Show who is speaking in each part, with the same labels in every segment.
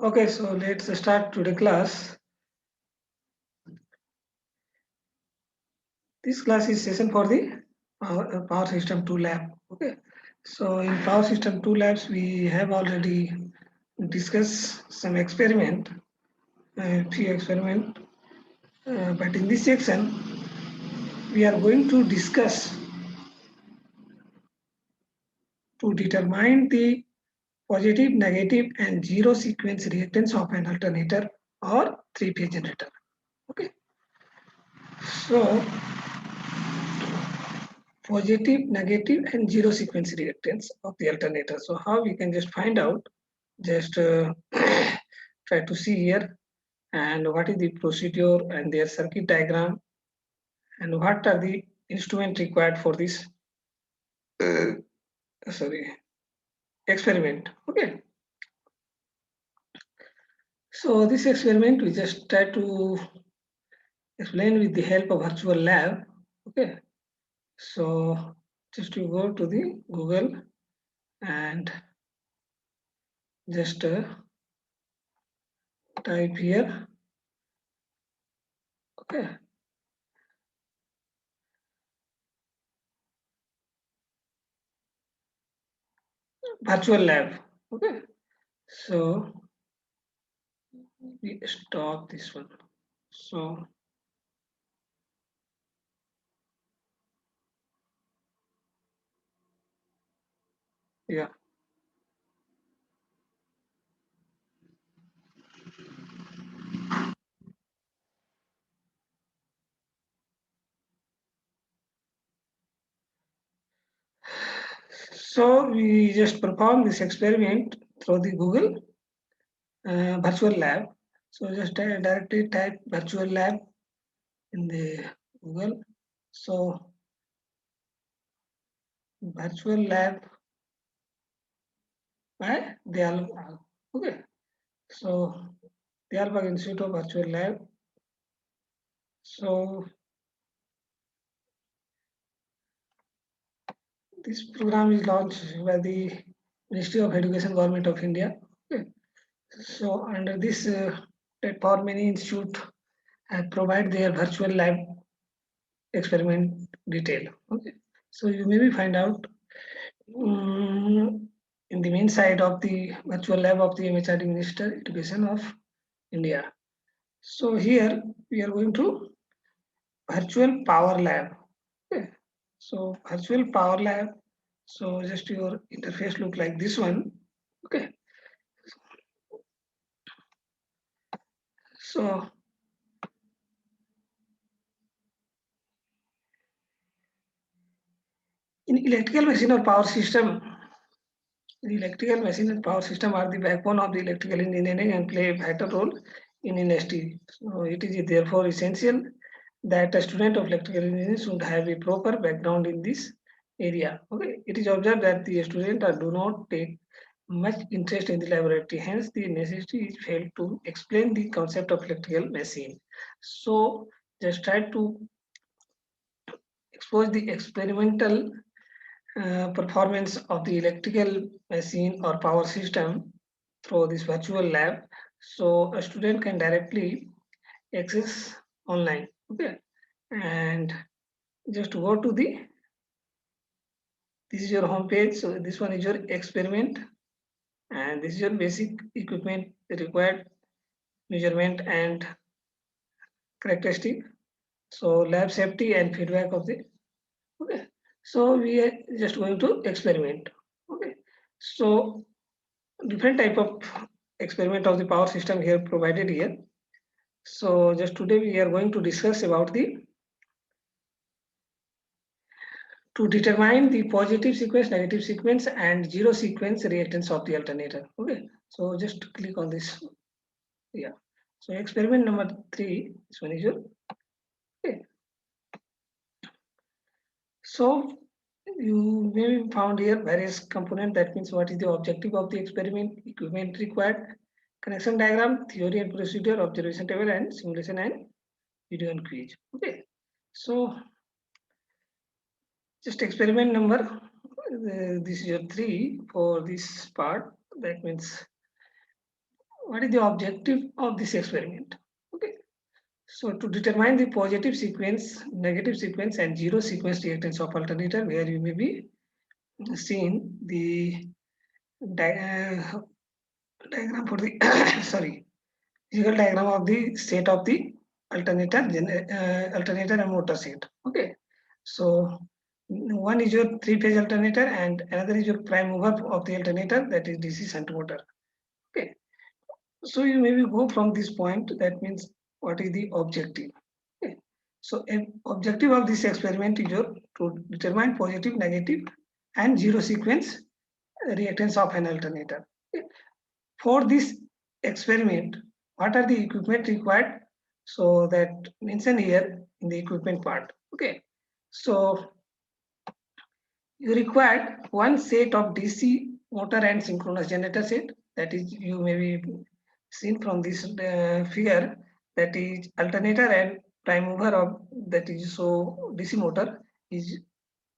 Speaker 1: Okay, so let's start today class. This class is session for the Power System 2 lab. Okay, so in Power System 2 labs, we have already discussed some experiment, few experiment, but in this section, we are going to discuss to determine the positive, negative, and zero sequence reactance of an alternator or three-phase generator. Okay, so positive, negative, and zero sequence reactance of the alternator. So how we can just find out, just try to see here, and what is the procedure and their circuit diagram, and what are the instruments required for this uh, sorry experiment. Okay, so this experiment we just try to explain with the help of virtual lab. Okay, so just you go to the Google and just type here. Okay, virtual lab. Okay, so we stop this one. So yeah, so we just perform this experiment through the Google virtual lab. So just directly type virtual lab in the Google. So virtual lab by Dayal. Okay, so Dayalbagh Institute of Virtual Lab. So this program is launched by the Ministry of Education, Government of India. Okay. So under this platform, many institute have provide their virtual lab experiment detail. Okay. So you maybe find out in the main side of the virtual lab of the MHRD Minister Education of India. So here we are going to virtual power lab. Okay. So virtual power lab. So just your interface look like this one. Okay. So in electrical machine or power system, the electrical machine and power system are the backbone of the electrical engineering and play a vital role in industry. So it is therefore essential that a student of electrical engineering should have a proper background in this area. Okay, it is observed that the students do not take much interest in the laboratory. Hence, the necessity is felt to explain the concept of electrical machine. So, just try to expose the experimental performance of the electrical machine or power system through this virtual lab. So, a student can directly access online. Okay, and just go to the this is your home page. So this one is your experiment, and this is your basic equipment required measurement and characteristic. So lab safety and feedback of the okay. So we are just going to experiment. Okay. So different type of experiment of the power system here provided here. So just today we are going to discuss about the to determine the positive sequence, negative sequence, and zero sequence reactance of the alternator. Okay, so just click on this. Yeah. So experiment number 3, this one is your okay. So you may be found here various component. That means what is the objective of the experiment, equipment required, connection diagram, theory and procedure, observation table, and simulation and video and quiz. Okay. So just experiment number this is your 3 for this part. That means what is the objective of this experiment? Okay, so to determine the positive sequence, negative sequence, and zero sequence reactance of alternator, where you may be seeing the diagram for the sorry, visual diagram of the state of the alternator, alternator and motor set. Okay, so one is your three-phase alternator and another is your prime mover of the alternator, that is DC shunt motor. Okay, so you maybe go from this point, that means what is the objective? Okay, so an objective of this experiment is your to determine positive, negative, and zero sequence reactance of an alternator. Okay. For this experiment, what are the equipment required? So that mentioned here in the equipment part. Okay, so you required one set of DC motor and synchronous generator set. That is, you may be seen from this figure, that is alternator and prime mover of that is so DC motor is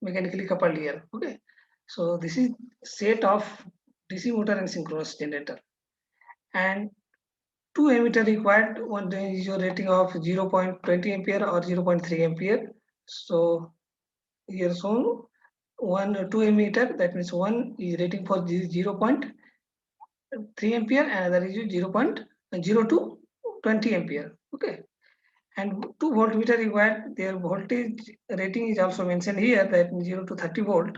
Speaker 1: mechanically coupled here. Okay, so this is set of DC motor and synchronous generator, and two emitter required. One is your rating of 0.20 ampere or 0.3 ampere. So here shown one 2 emitter, that means one is rating for 0.3 ampere and other is 0.02 20 ampere. Okay, and two voltmeter required. Their voltage rating is also mentioned here, that 0 to 30 volt.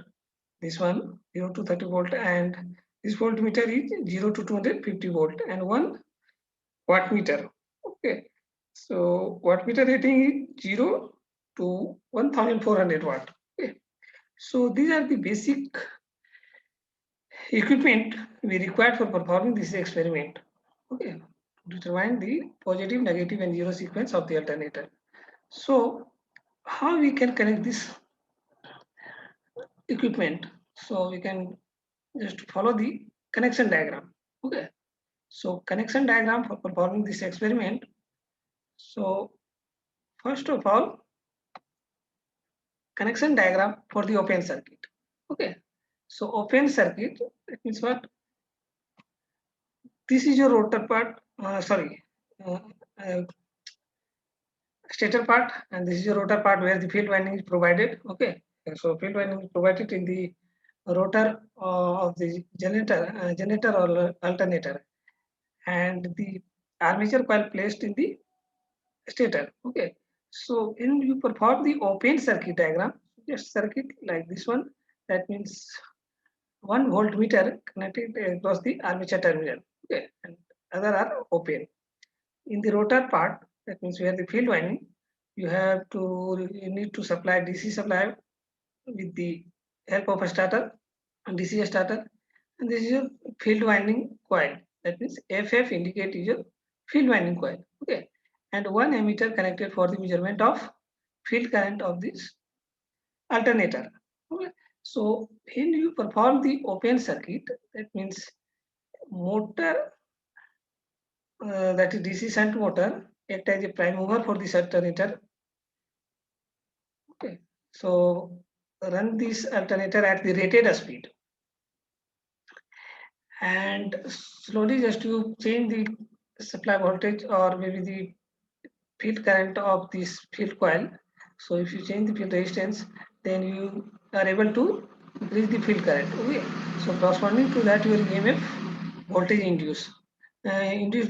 Speaker 1: This one 0 to 30 volt, and this voltmeter is 0 to 250 volt, and one wattmeter. Okay, so wattmeter rating is 0 to 1400 watt. Okay, so these are the basic equipment we required for performing this experiment. Okay, to determine the positive, negative, and zero sequence of the alternator. So how we can connect this equipment? So we can just follow the connection diagram. Okay, so connection diagram for performing this experiment. So first of all, connection diagram for the open circuit. Okay, so open circuit, that means what? This is your rotor part, uh, uh, stator part, and this is your rotor part where the field winding is provided. Okay, so field winding is provided in the rotor of the generator or alternator, and the armature coil placed in the stator. Okay, so when you perform the open circuit diagram, just circuit like this one, that means one voltmeter connected across the armature terminal. Okay, and other are open. In the rotor part, that means where the field winding, you need to supply DC supply with the help of a starter, and DC starter, and this is your field winding coil. That means FF indicate is your field winding coil. Okay, and one ammeter connected for the measurement of field current of this alternator. Okay, so when you perform the open circuit, that means motor, that is DC shunt motor, act as a prime mover for this alternator. Okay, so run this alternator at the rated speed, and slowly just you change the supply voltage or maybe the field current of this field coil. So if you change the field resistance, then you are able to increase the field current. Okay, so corresponding to that your EMF voltage induced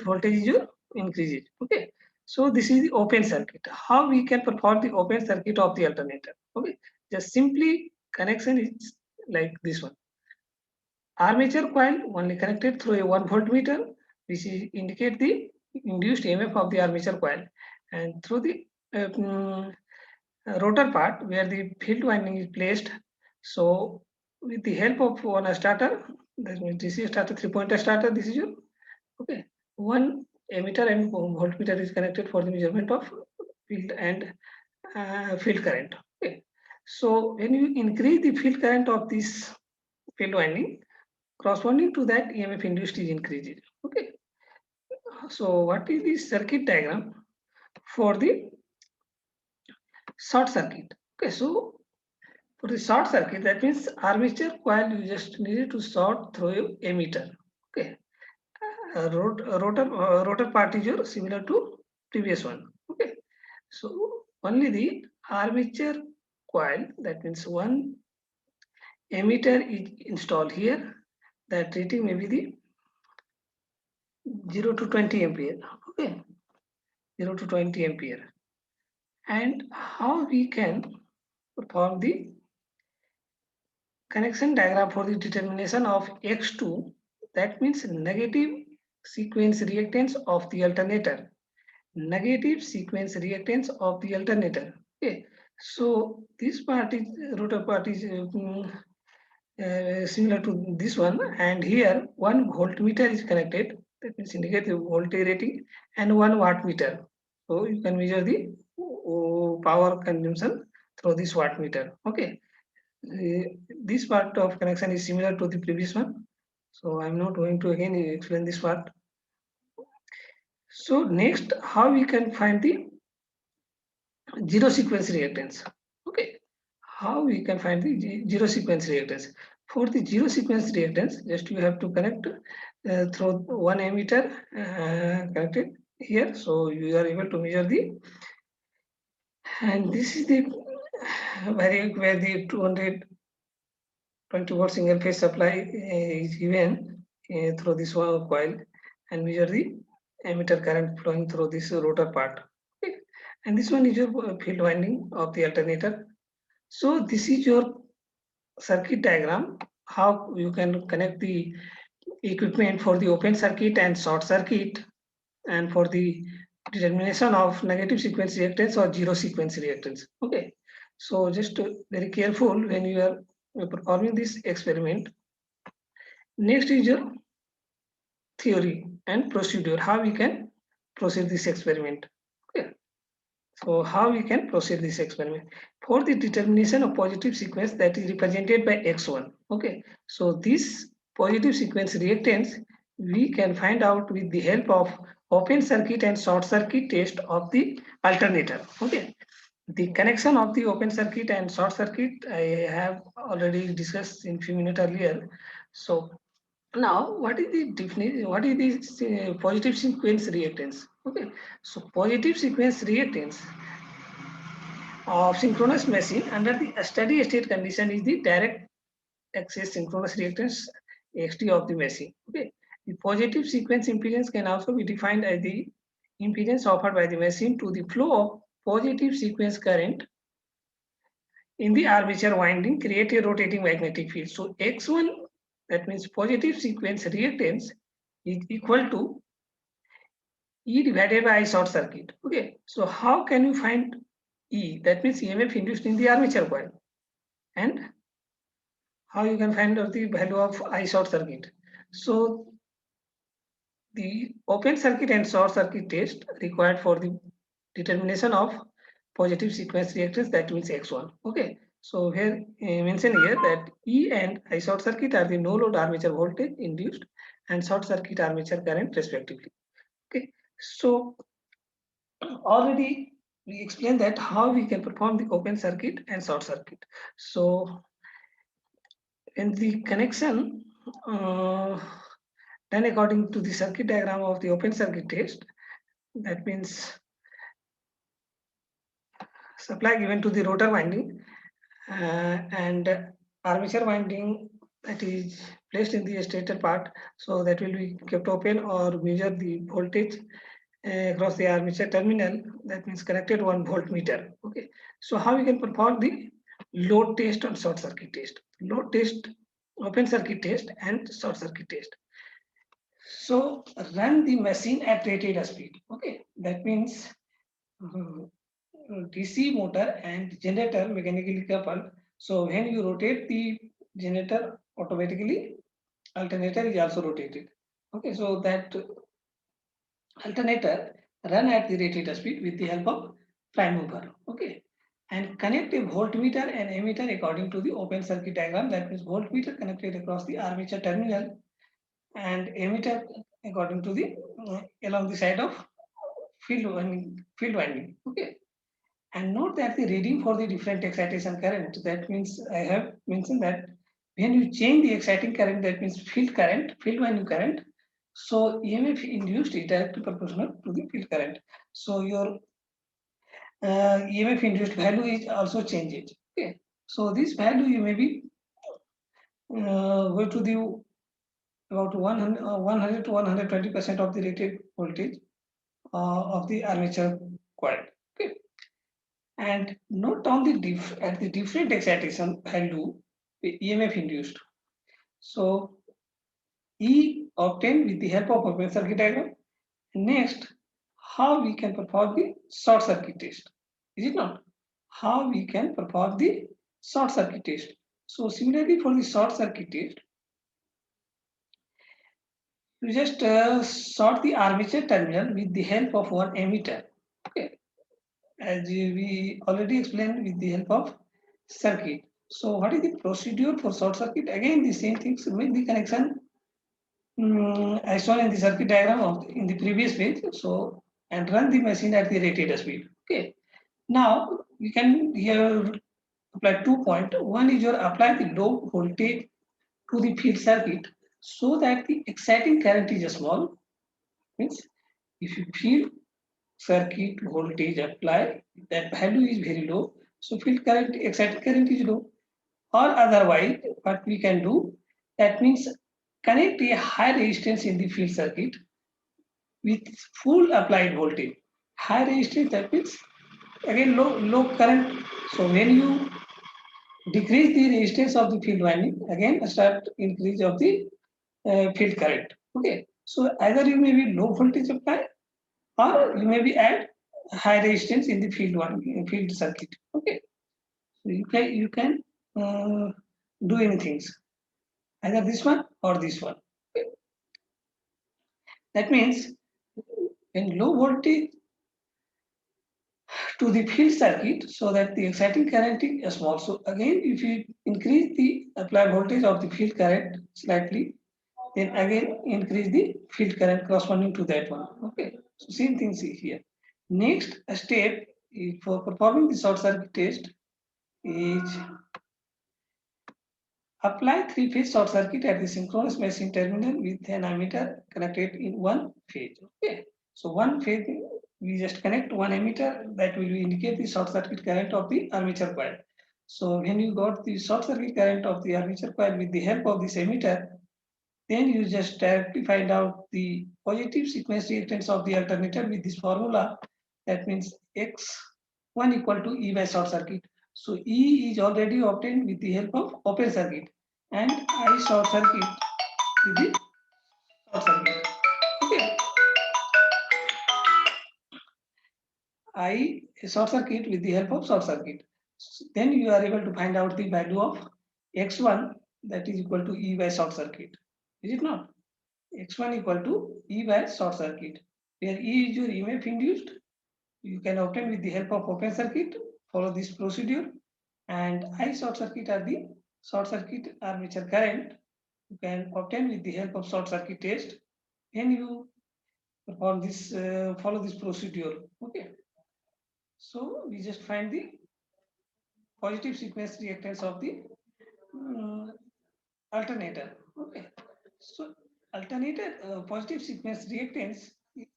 Speaker 1: voltage is your increases. Okay, so this is the open circuit. How we can perform the open circuit of the alternator? Okay, just simply connection is like this one. Armature coil only connected through a 1 voltmeter, which is indicate the induced EMF of the armature coil, and through the rotor part where the field winding is placed. So with the help of one starter, that means this is starter, 3-pointer starter, this is your okay. One emitter and voltmeter is connected for the measurement of field and field current. Okay. So when you increase the field current of this field winding, corresponding to that EMF induced is increased. Okay. So what is the circuit diagram for the short circuit? Okay. So for the short circuit, that means armature coil you just needed to short through a emitter. Okay. rotor part is your similar to previous one. Okay, so only the armature coil, that means one emitter is installed here. That rating may be the 0 to 20 ampere. Okay, 0 to 20 ampere. And how we can perform the connection diagram for the determination of X2, that means negative sequence reactance of the alternator. Negative sequence reactance of the alternator. Okay, so this part is rotor part is similar to this one, and here one voltmeter is connected, that means indicate the voltage rating, and one wattmeter. So you can measure the power consumption through this wattmeter. Okay, this part of connection is similar to the previous one, so I'm not going to again explain this part. So next, how we can find the zero sequence reactance. Okay, how we can find the zero sequence reactance? For the zero sequence reactance, just you have to connect through one emitter connected here, so you are able to measure the, and this is the where the 220 volt single phase supply is given through this one coil, and measure the emitter current flowing through this rotor part. Okay, and this one is your field winding of the alternator. So this is your circuit diagram, how you can connect the equipment for the open circuit and short circuit, and for the determination of negative sequence reactance or zero sequence reactance. Okay, so just very careful when you are performing this experiment. Next is your theory and procedure, how we can proceed this experiment. Okay, so how we can proceed this experiment? For the determination of positive sequence that is represented by X1. Okay, so this positive sequence reactance we can find out with the help of open circuit and short circuit test of the alternator. Okay, the connection of the open circuit and short circuit I have already discussed in few minutes earlier. So now, what is the definition? What is the positive sequence reactance? Okay, so positive sequence reactance of synchronous machine under the steady state condition is the direct axis synchronous reactance XT of the machine. Okay, the positive sequence impedance can also be defined as the impedance offered by the machine to the flow of positive sequence current in the armature winding create a rotating magnetic field. So X1, that means positive sequence reactance, is equal to E divided by I short circuit. Okay, so how can you find E? That means EMF induced in the armature coil. And how you can find out the value of I short circuit? So the open circuit and short circuit test required for the determination of positive sequence reactance, that means X1. Okay, so here mention here that E and I short circuit are the no load armature voltage induced and short circuit armature current respectively. Okay, so already we explained that how we can perform the open circuit and short circuit. So in the connection done according to the circuit diagram of the open circuit test, that means supply given to the rotor winding and armature winding that is placed in the stator part, so that will be kept open or measure the voltage across the armature terminal, that means connected 1 voltmeter. Okay, so how we can perform the load test and short circuit test? Load test, open circuit test and short circuit test. So run the machine at rated speed. Okay, that means DC motor and generator mechanically coupled. So when you rotate the generator, automatically alternator is also rotated. Okay, so that alternator run at the rated speed with the help of prime mover. Okay, and connect a voltmeter and ammeter according to the open circuit diagram. That means voltmeter connected across the armature terminal and ammeter according to the along the side of field winding. Okay, and note that the reading for the different excitation current. That means I have mentioned that when you change the exciting current, that means field winding current, So EMF induced is directly proportional to the field current. So your EMF induced value is also changed. Okay. So this value you may be go to the about 100 to 120% of the rated voltage of the armature coil. Okay. And note down at the different excitation value the EMF induced. So E obtained with the help of open circuit diagram. Next, how we can perform the short circuit test. Is it not? How we can perform the short circuit test. So similarly for the short circuit test, you just short the armature terminal with the help of one ammeter. Okay, as we already explained with the help of circuit. So what is the procedure for short circuit? Again, the same things. Make the connection as shown in the circuit diagram in the previous page. So and run the machine at the rated speed. Okay. Now we can here apply 2 points. One is your apply the low voltage to the field circuit so that the exciting current is small. Means if you field circuit voltage apply, that value is very low. So field current, exciting current is low. Or otherwise, what we can do, that means connect a high resistance in the field circuit with full applied voltage. High resistance, that means again low current. So when you decrease the resistance of the field winding, again start increase of the field current. Okay. So either you may be low voltage apply or you may be add high resistance in the field circuit. Okay. So you can do anything, either this one or this one. Okay. That means in low voltage to the field circuit so that the exciting current is small. So again, if you increase the applied voltage of the field current slightly, then again increase the field current corresponding to that one. Okay, so same thing see here. Next step is for performing the short circuit test is apply three-phase short circuit at the synchronous machine terminal with an ammeter connected in one phase. Okay, so one phase we just connect one ammeter that will indicate the short circuit current of the armature coil. So when you got the short circuit current of the armature coil with the help of this ammeter, then you just directly find out the positive sequence reactance of the alternator with this formula. That means X1 equal to E by short circuit. So E is already obtained with the help of open circuit and I short circuit with the short circuit. Okay. I short circuit with the help of short circuit. Then you are able to find out the value of X1 that is equal to E by short circuit. Is it not? X1 equal to E by short circuit, where E is your EMF induced. You can obtain with the help of open circuit, follow this procedure, and I short circuit are the short circuit armature current. You can obtain with the help of short circuit test, and you perform this, follow this procedure. Okay. So we just find the positive sequence reactance of the uh, alternator. Okay. So alternator positive sequence reactance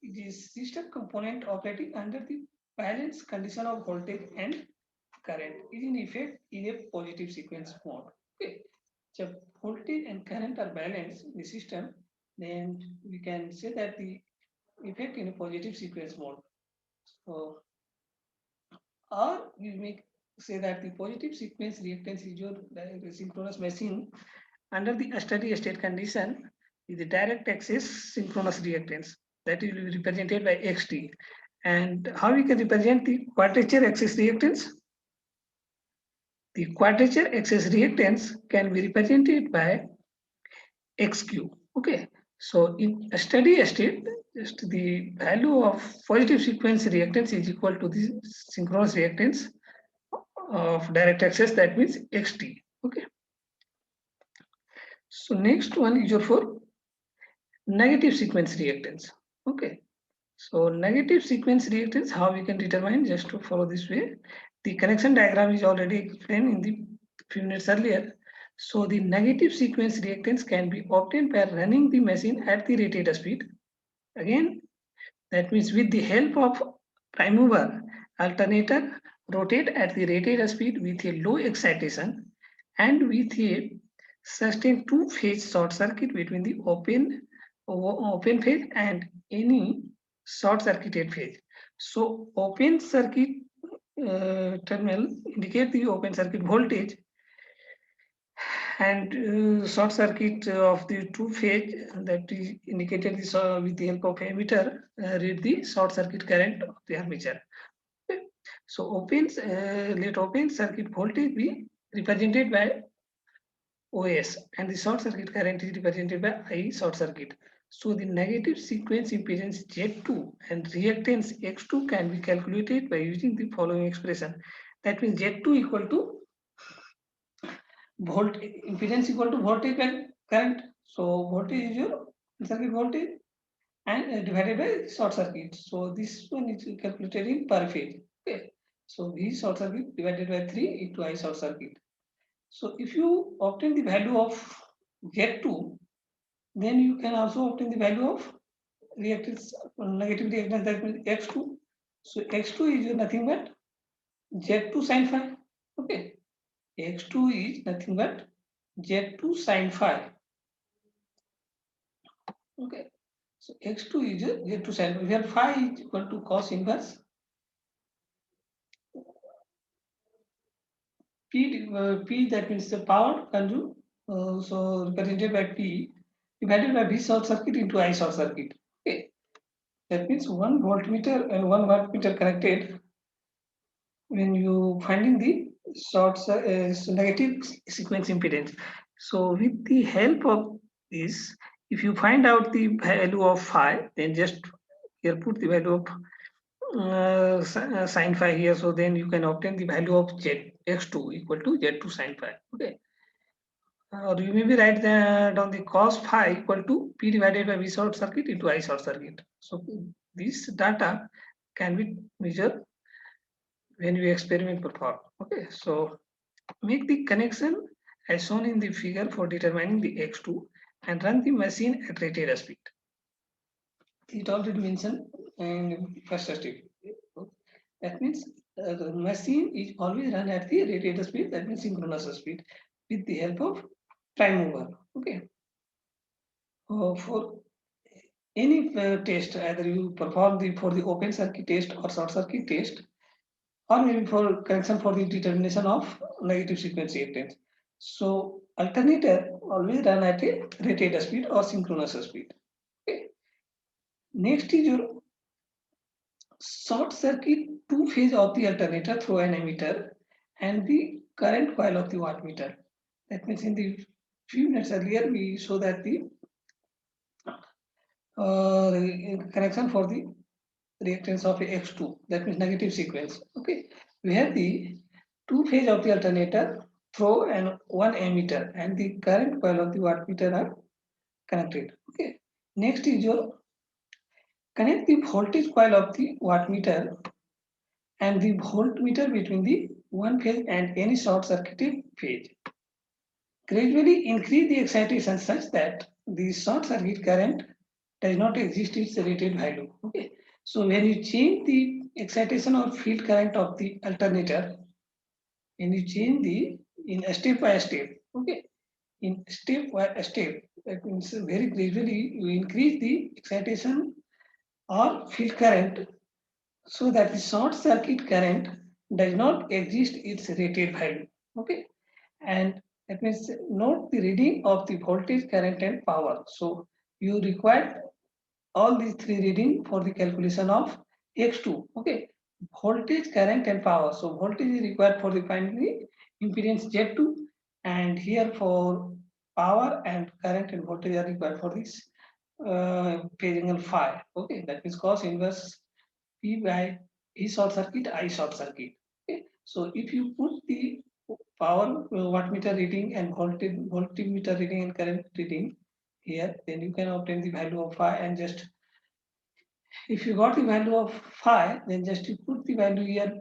Speaker 1: is system component operating under the balance condition of voltage and current is in effect in a positive sequence mode. Okay. So voltage and current are balanced in the system, then we can say that the effect in a positive sequence mode. So or we may say that the positive sequence reactance is your synchronous machine under the steady state condition is the direct axis synchronous reactance that will be represented by xt. And how we can represent the quadrature axis reactance? The quadrature axis reactance can be represented by xq. Okay, so in a steady state, just the value of positive sequence reactance is equal to the synchronous reactance of direct axis, that means xt. Okay, so next one is your for negative sequence reactance. Okay, so negative sequence reactance, how we can determine, just to follow this way. The connection diagram is already explained in the few minutes earlier. So the negative sequence reactance can be obtained by running the machine at the rated speed. Again, that means with the help of prime mover, alternator rotate at the rated speed with a low excitation and with a sustained two-phase short circuit between the open phase and any short circuited phase. So open circuit terminal indicate the open circuit voltage, and short circuit of the two phase that is indicated this, with the help of ammeter read the short circuit current of the armature. Okay. So let open circuit voltage be represented by OS and the short circuit current is represented by I short circuit. So the negative sequence impedance Z2 and reactance X2 can be calculated by using the following expression. That means Z2 equal to impedance equal to voltage by current. So voltage is your circuit voltage and divided by short circuit. So this one is calculated in per phase. Okay. So V short circuit divided by 3 into I short circuit. So if you obtain the value of Z2, then you can also obtain the value of reactance, negative reactance, that means X2. So X2 is nothing but Z2 sin phi. Okay. X2 is nothing but Z2 sin phi. Okay. So X2 is Z2 sin phi. Here phi is equal to cos inverse P, that means the power consumed. So represented by P divided by V short circuit into I short circuit. Okay. That means one voltmeter and one wattmeter connected when you finding the negative sequence impedance. So with the help of this, if you find out the value of phi, then just here put the value of sin phi here. So then you can obtain the value of Z x2 equal to Z2 sin phi. Okay. Or you maybe write down the cos phi equal to P divided by V short circuit into I short circuit. So this data can be measured when you experiment perform. Okay, so make the connection as shown in the figure for determining the x2 and run the machine at rated speed. It already mentioned in first step. That means the machine is always run at the rated speed, that means synchronous speed, with the help of prime mover. Okay. For any test, either you perform for the open circuit test or short circuit test, or maybe for connection for the determination of negative sequence reactance. So alternator always run at a rated speed or synchronous speed. Okay. Next is your short circuit two phase of the alternator through an ammeter and the current coil of the wattmeter. That means in the few minutes earlier we show that the connection for the reactance of X2, that means negative sequence. Okay, we have the two phase of the alternator through and one ammeter and the current coil of the wattmeter are connected. Okay, next is your connect the voltage coil of the wattmeter and the voltmeter between the one phase and any short circuited phase. Gradually increase the excitation such that the short circuit current does not exist its rated value. Okay. So when you change the excitation or field current of the alternator, when you change the in a step by step, okay, in step by step, that means very gradually you increase the excitation or field current so that the short circuit current does not exist its rated value. Okay, and that means note the reading of the voltage, current, and power. So you require all these three reading for the calculation of x2. Okay, voltage, current, and power. So voltage is required for the finding impedance Z2, and here for power and current and voltage are required for this phase angle phi. Okay, that means cos inverse P by E short circuit, I short circuit. Okay, so if you put the power wattmeter reading and voltmeter reading and current reading here, then you can obtain the value of phi, and just if you got the value of phi, then just you put the value here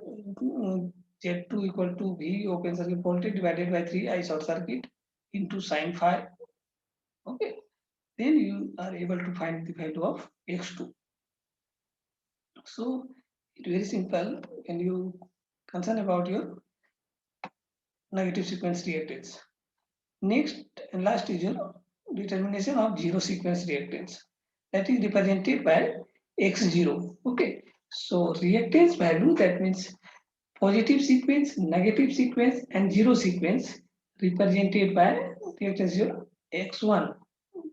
Speaker 1: Z2 equal to V open circuit voltage divided by 3 I short circuit. into sin phi. Okay, then you are able to find the value of x2. So it's very simple when you concern about your negative sequence reactance. Next and last is your determination of zero sequence reactance. That is represented by x0. Okay, so reactance value, that means positive sequence, negative sequence, and zero sequence represented by reactance your x1.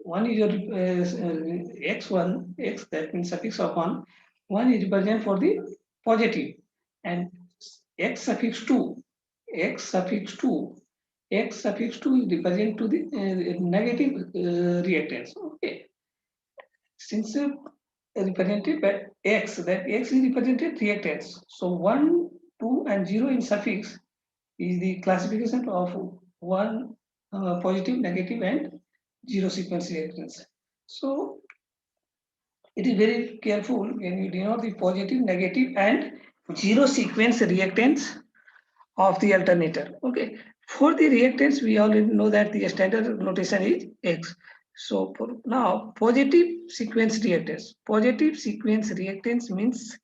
Speaker 1: One is your x1, x, that means suffix of 1. One is represent for the positive, and x suffix 2, x suffix 2, x suffix 2 is represent to the negative reactance. Okay, since represented by x, that x is represented reactance. So 1, 2, and 0 in suffix is the classification of one positive, negative, and zero sequence reactance. So it is very careful when you denote the positive, negative, and zero sequence reactance of the alternator. Okay, for the reactance, we already know that the standard notation is X. So for now, positive sequence reactance. Positive sequence reactance means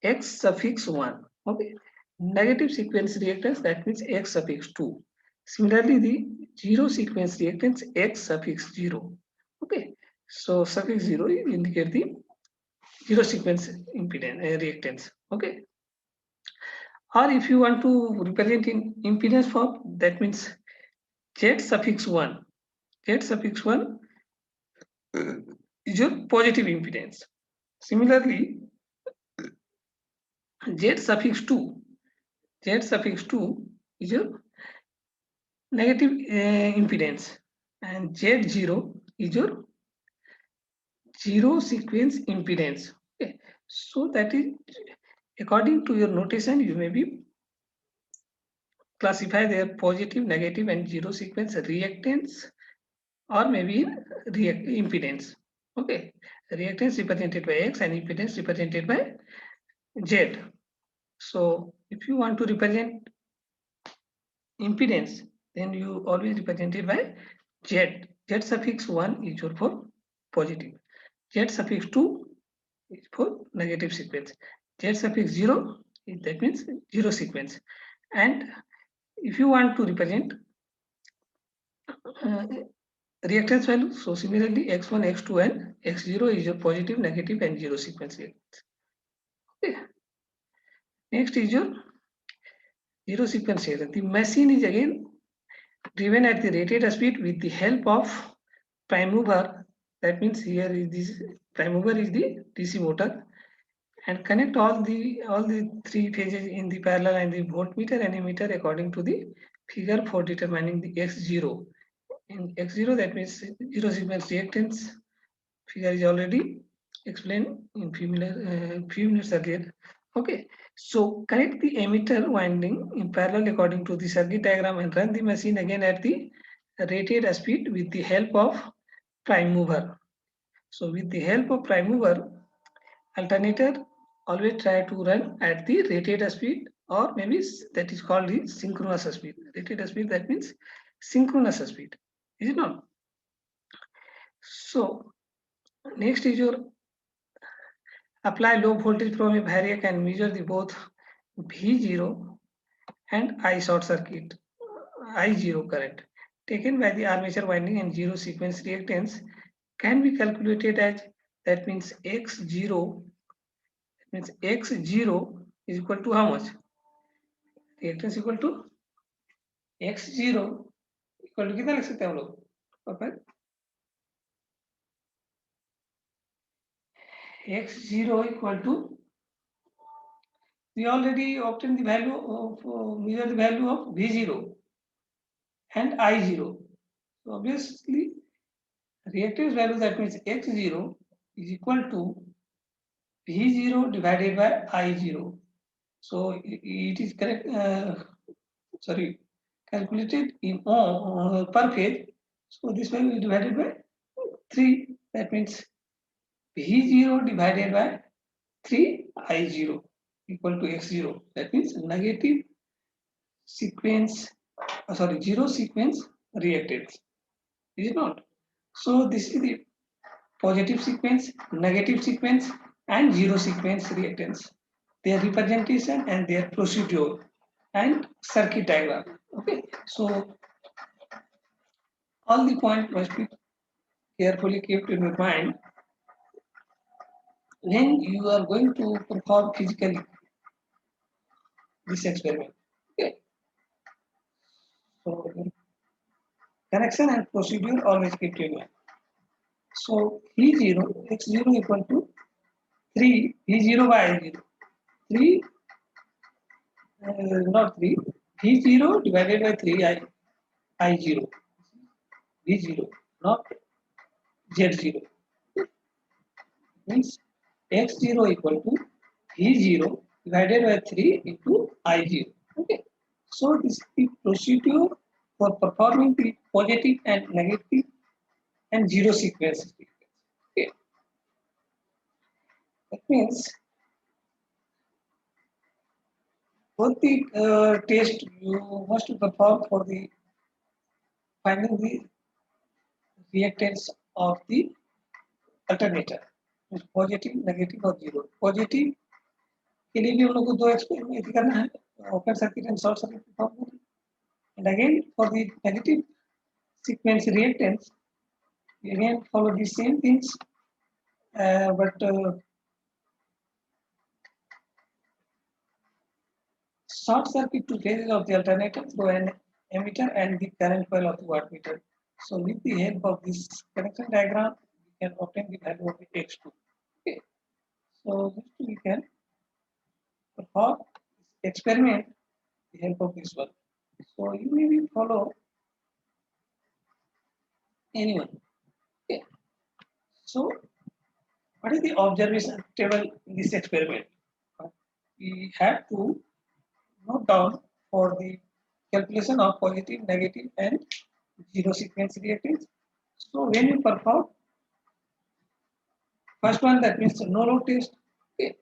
Speaker 1: X suffix 1. Okay, negative sequence reactance, that means X suffix 2. Similarly, the zero sequence reactance X suffix 0. Okay, so suffix 0 indicate the zero sequence impedance reactance. Okay, or if you want to represent in impedance form, that means Z suffix 1. Z suffix 1 is your positive impedance. Similarly, Z suffix 2. Z suffix 2 is your negative impedance. And Z0 is your zero sequence impedance. Okay. So that is according to your notation, you may be classify their positive, negative, and zero sequence reactance, or maybe impedance. Okay, reactance represented by X and impedance represented by Z. So if you want to represent impedance, then you always represent it by Z. Z suffix 1 is your for positive. Z suffix 2 is for negative sequence. Z suffix 0, that means zero sequence. And if you want to represent reactance value, so similarly x1, x2, and x0 is your positive, negative, and zero sequence reactance. Okay. Next is your zero sequence reactance. The machine is again driven at the rated speed with the help of prime mover. That means here is this prime mover is the DC motor, and connect all the three phases in the parallel and the voltmeter and ammeter according to the figure for determining the x0. In x0, that means zero sequence reactance figure is already explained in few minutes earlier. Okay, so connect the emitter winding in parallel according to the circuit diagram and run the machine again at the rated speed with the help of prime mover. So with the help of prime mover, alternator always try to run at the rated speed, or maybe that is called the synchronous speed. Rated speed, that means synchronous speed. Is it not? So next is your apply low voltage from a variac and measure the both V0 and I short circuit I0 current taken by the armature winding and zero sequence reactance can be calculated as, that means X0, that means X0 is equal to how much? Reactance equal to X0 equal to कितना लिख सकते हैं हम लोग? X0 equal to, we already obtained the value of measure the value of V0 and I0. So obviously reactance value, that means X0 is equal to V0 divided by I0. So it is correct, calculated in per phase. So this value is divided by 3. That means V0 divided by 3 I0 equal to X0. That means negative sequence, zero sequence reactance, is it not? So this is the positive sequence, negative sequence, and zero sequence reactance, their representation and their procedure and circuit diagram. Okay, so all the points must be carefully kept in your mind when you are going to perform physically this experiment. Okay, so connection and procedure always keep in mind. So V0, X0 equal to 3, V0 by I0. 3, not 3, V0 divided by 3, I0. V0, not Z0. Means X0 equal to V0 divided by 3 into I0. Okay. So this is the procedure for performing the positive and negative and zero sequence. Okay. That means both the test you must perform for the finding the reactance of the alternator, positive negative और zero. Positive के लिए भी हम लोग को दो experiment करना है, open circuit and short circuit perform करना है. And again for the negative sequence reactance we again follow the same things, but short circuit to phases of the alternator through an ammeter and the current coil of the wattmeter. So with the help of this connection diagram, we can obtain the value of the X2. Okay. So we can perform this experiment with the help of this one. So you may follow anyone. Okay. So what is the observation table in this experiment? We have to note down for the calculation of positive, negative, and zero sequence reactance. So when you perform first one, that means no load test. Okay.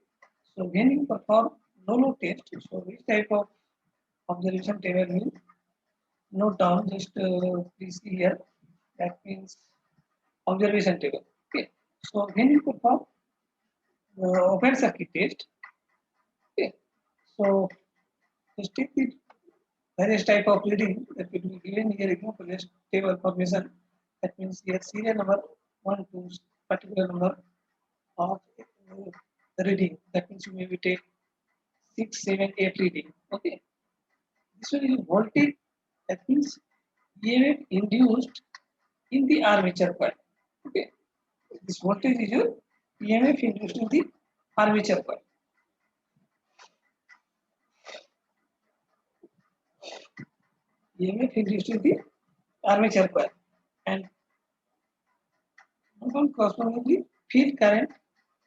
Speaker 1: So when you perform no load test, so which type of observation table will note down? Just please see here. That means observation table. Okay. So when you perform open circuit test, okay. So just take the various type of reading that will be given here. Example is table formation. That means here serial number 1 to particular number of the reading. That means you maybe take 6, 7, 8 reading. Okay. This one is voltage. That means EMF induced in the armature coil. Okay. This voltage is your EMF induced in the armature coil. EMF induced in the armature coil, and one corresponding to the field current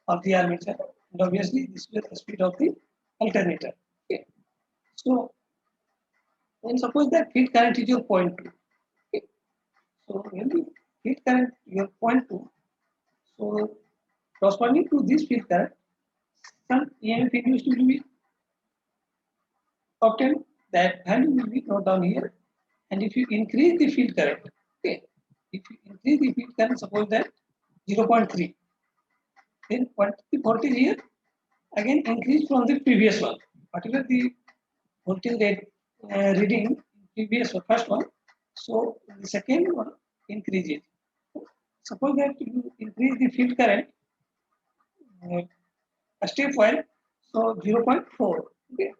Speaker 1: of the armature, and obviously this is the speed of the alternator. Okay. So when suppose that field current is your 0.2. Okay. So when the field current your 0.2, so corresponding to this field current, some EMF induced will be obtained. That value will be noted down here. And if you increase the field current, okay, if you increase the field current, suppose that 0.3, then what the voltage here again increase from the previous one. Whatever the voltage reading previous or first one, so the second one increases. Suppose that you increase the field current a stepwise, so 0.4, okay,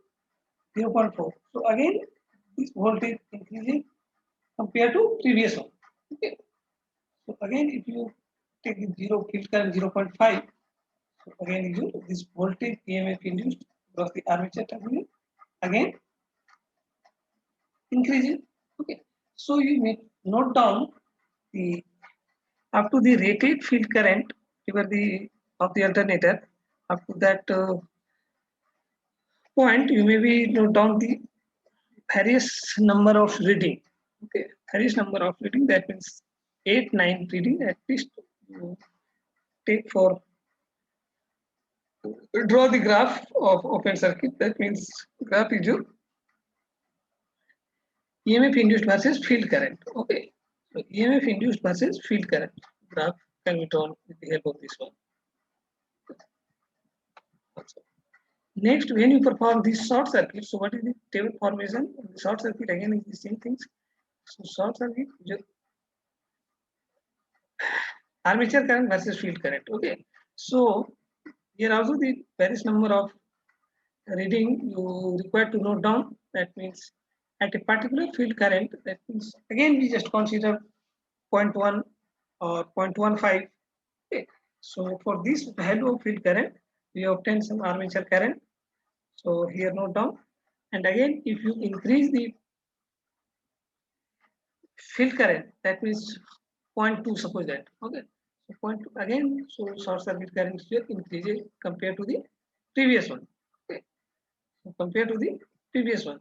Speaker 1: 0.4. So again this voltage increasing compared to previous one. Okay. So again if you take the zero field current 0.5, so again you this voltage EMF induced across the armature terminal again increasing. Okay. So you may note down the up to the rated field current over the of the alternator. Up to that point, you may be note down the various number of reading. Okay, various number of reading. That means 8, 9 reading at least. You take for draw the graph of open circuit. That means graph is your EMF induced versus field current. Okay, so EMF induced versus field current graph can be drawn with the help of this one. Next, when you perform this short circuit, so what is the table formation? The short circuit again is the same things. So short circuit, armature current versus field current. Okay, so here also the various number of reading you require to note down. That means at a particular field current, that means again we just consider 0.1 or 0.15. Okay, so for this value of field current, we obtain some armature current. So here note down, and again if you increase the field current, that means 0.2, suppose that. Okay, so 0.2 again, so short circuit current here increases compared to the previous one. Okay, so compared to the previous one,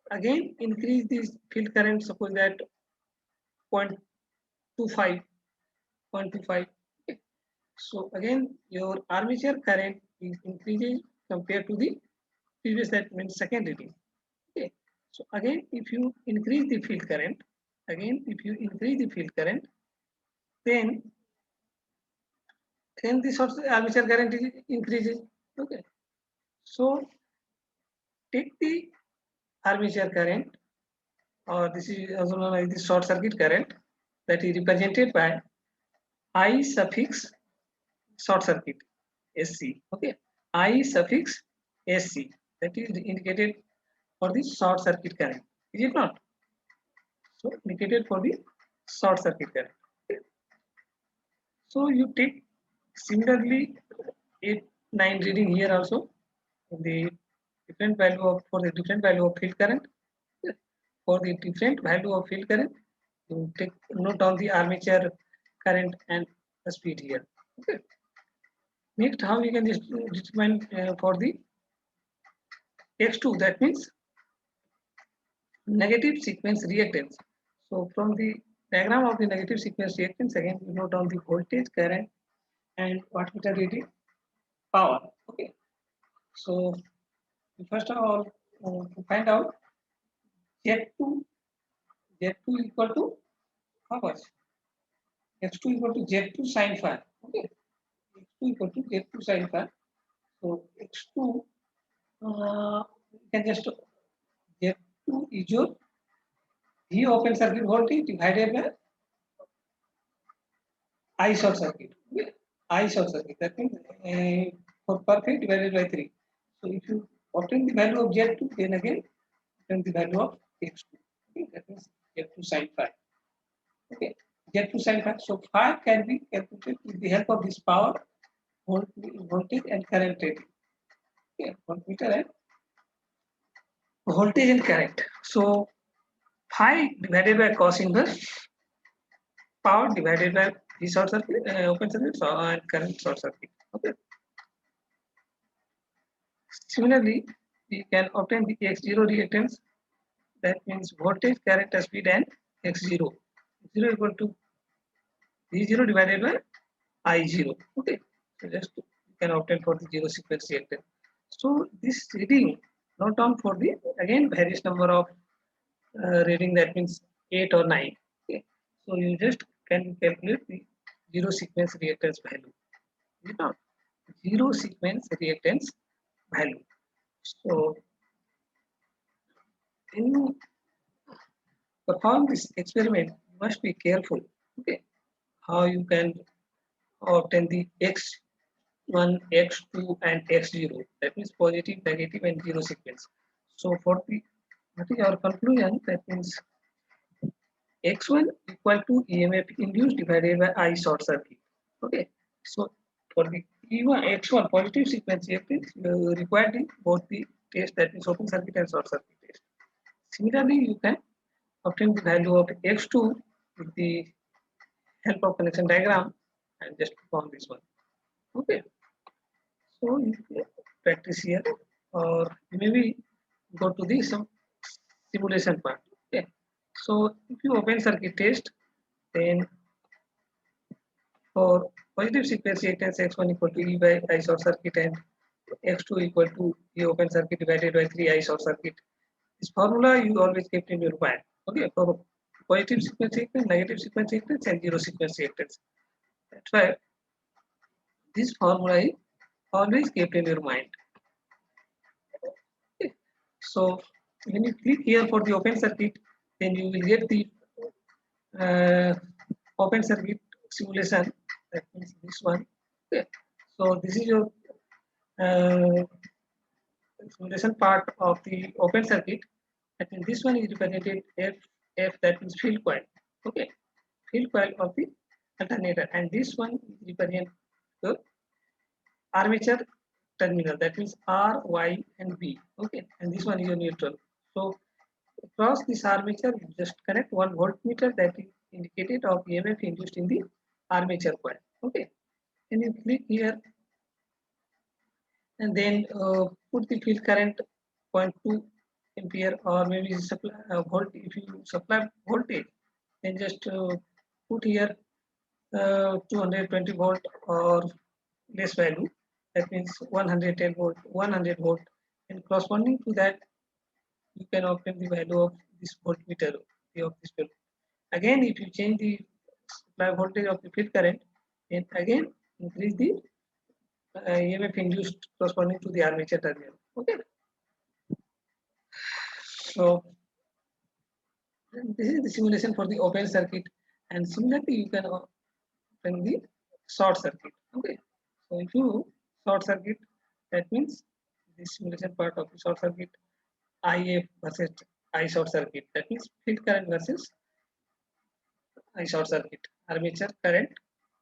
Speaker 1: again increase this field current, suppose that 0.25, 0.25. Okay, so again your armature current is increasing compared to the previous, that means second reading. Okay, so again if you increase the field current, again if you increase the field current, then the source armature current is increases. Okay, so take the armature current, or this is also known as the short circuit current, that is represented by I suffix short circuit SC. Okay, I suffix SC, that is indicated for the short circuit current. Is it not? So indicated for the short circuit current. Okay. So you take similarly 8, 9 reading here also in the different value of, for the different value of field current. For the different value of field current, you take note down the armature current and the speed here. Okay. Next, how we can determine for the X2, that means negative sequence reactance. So from the diagram of the negative sequence reactance, again we note down the voltage, current, and wattmeter reading, power. Okay. So first of all, to find out Z2, Z2 equal to how much? X2 equal to Z2 sin phi. Okay. X2 equal to Z2 sin phi. So X2 can just Z2 is your V open circuit voltage divided by I short circuit. Okay. I short circuit. That means for perfect divided by 3. So if you obtain the value of Z2, then again obtain the value of X2. Okay. That means Z2 sin phi. Okay. Z2 sin phi. So phi can be calculated with the help of this power, voltage and current rating. Okay. Voltmeter and voltage and current. So phi divided by cos inverse, power divided by V short circuit, open circuit, and current short circuit. Okay. Similarly, we can obtain the X0 reactance. That means voltage, current, speed, and X0. X0 equal to V0 divided by I0. Okay. So just you can obtain for the zero sequence reactance. So this reading not down for the again various number of reading, that means 8 or 9. Okay. So you just can calculate the zero sequence reactance value. You know, zero sequence reactance value. So when you perform this experiment, you must be careful. Okay, how you can obtain the X1, X2, and X0. That means positive, negative, and zero sequence. So for the what is our conclusion? That means X1 equal to EMF induced divided by I short circuit. Okay, so for the E1 X1 positive sequence reactance, you require both the test, that is open circuit and short circuit test. Similarly, you can obtain the value of X2 with the help of connection diagram and just perform this one. Okay, so you can practice here, or maybe go to the some simulation part. Okay, so if you open circuit test, then for positive sequence reactance X1 equal to E by I short circuit and X2 equal to E open circuit divided by 3 I short circuit. This formula you always kept in your mind. Okay, for positive sequence reactance, negative sequence reactance, and zero sequence reactance. That's why this formula is always kept in your mind. Okay. So when you click here for the open circuit, then you will get the uh, open circuit simulation. That means this one. Okay. So this is your uh, simulation part of the open circuit. That means this one is represented F, that means field coil. Okay, field coil of the alternator, and this one is represent the armature terminal. That means R, Y, and B. Okay, and this one is your neutral. So across this armature, you just connect one voltmeter that is indicated of EMF induced in the armature coil. Okay, and you click here and then put the field current 0.2 ampere, or maybe supply volt. If you supply voltage, then just put here 220 volt or less value. That means 110 volt, 100 volt, and corresponding to that, you can obtain the value of this voltmeter of this field. Again, if you change the supply voltage of the field current, then again increase the EMF induced corresponding to the armature terminal. Okay, so this is the simulation for the open circuit, and similarly you can open the short circuit. Okay, so if you short circuit, that means the simulation part of the short circuit, IF versus I short circuit. That means field current versus I short circuit. Armature current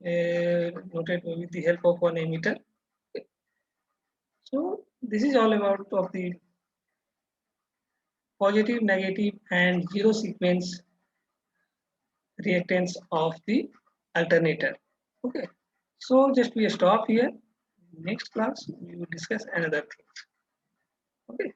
Speaker 1: noted with the help of one ammeter. Okay. So this is all about of the positive, negative, and zero sequence reactance of the alternator. Okay, so just we stop here. Next class we will discuss another thing. Okay.